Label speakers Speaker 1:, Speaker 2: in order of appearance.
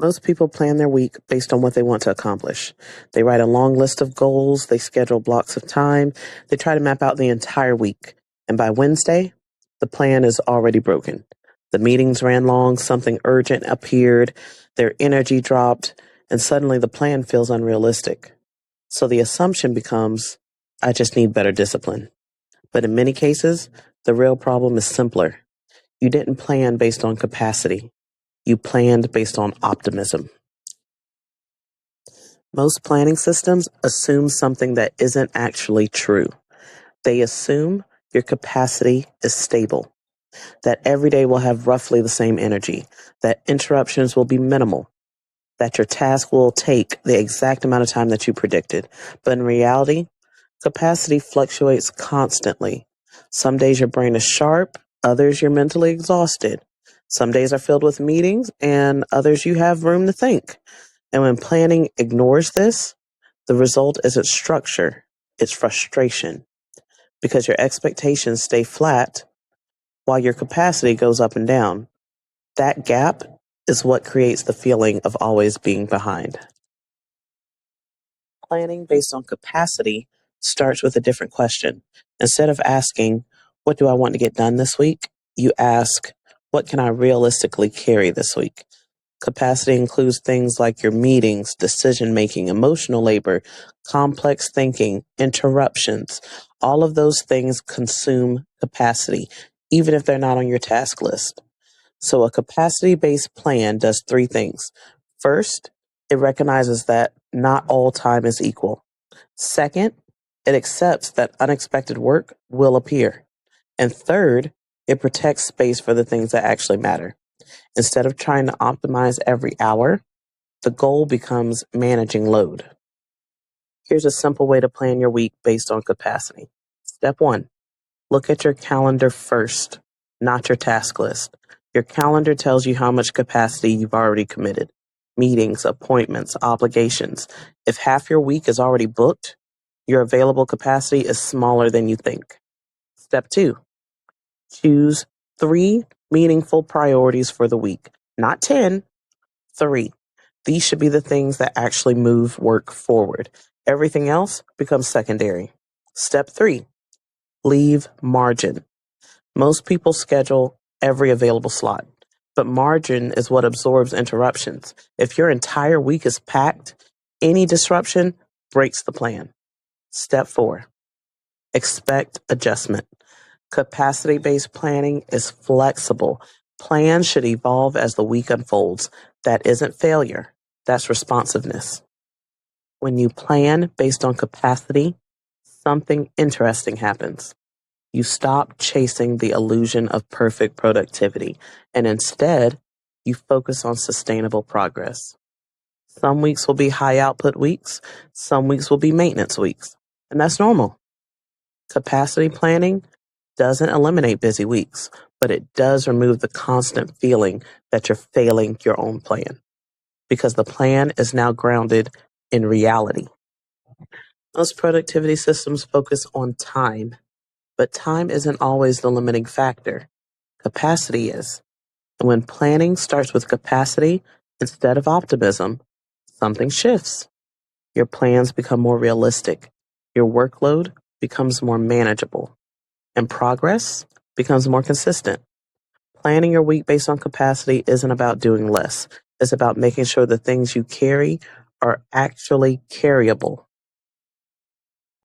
Speaker 1: Most people plan their week based on what they want to accomplish. They write a long list of goals, they schedule blocks of time, they try to map out the entire week. And by Wednesday, the plan is already broken. The meetings ran long, something urgent appeared, their energy dropped, and suddenly the plan feels unrealistic. So the assumption becomes, I just need better discipline. But in many cases, the real problem is simpler. You didn't plan based on capacity. You planned based on optimism. Most planning systems assume something that isn't actually true. They assume your capacity is stable, that every day will have roughly the same energy, that interruptions will be minimal, that your task will take the exact amount of time that you predicted. But in reality, capacity fluctuates constantly. Some days your brain is sharp, others you're mentally exhausted. Some days are filled with meetings, and others you have room to think. And when planning ignores this, the result isn't structure, it's frustration. Because your expectations stay flat while your capacity goes up and down. That gap is what creates the feeling of always being behind. Planning based on capacity starts with a different question. Instead of asking, what do I want to get done this week? You ask, what can I realistically carry this week? Capacity includes things like your meetings, decision making, emotional labor, complex thinking, interruptions. All of those things consume capacity, even if they're not on your task list. So a capacity-based plan does three things. First, it recognizes that not all time is equal. Second, it accepts that unexpected work will appear. And third, it protects space for the things that actually matter. Instead of trying to optimize every hour, the goal becomes managing load. Here's a simple way to plan your week based on capacity. Step 1, look at your calendar first, not your task list. Your calendar tells you how much capacity you've already committed. Meetings, appointments, obligations. If half your week is already booked, your available capacity is smaller than you think. Step 2, choose 3 meaningful priorities for the week. Not 10, 3. These should be the things that actually move work forward. Everything else becomes secondary. Step 3, leave margin. Most people schedule every available slot, but margin is what absorbs interruptions. If your entire week is packed, any disruption breaks the plan. Step 4, expect adjustment. Capacity-based planning is flexible. Plans should evolve as the week unfolds. That isn't failure. That's responsiveness. When you plan based on capacity, something interesting happens. You stop chasing the illusion of perfect productivity, and instead, you focus on sustainable progress. Some weeks will be high output weeks, some weeks will be maintenance weeks, and that's normal. Capacity planning doesn't eliminate busy weeks, but it does remove the constant feeling that you're failing your own plan, because the plan is now grounded in reality. Most productivity systems focus on time, but time isn't always the limiting factor. Capacity is. And when planning starts with capacity instead of optimism, something shifts. Your plans become more realistic. Your workload becomes more manageable. And progress becomes more consistent. Planning your week based on capacity isn't about doing less. It's about making sure the things you carry are actually carryable.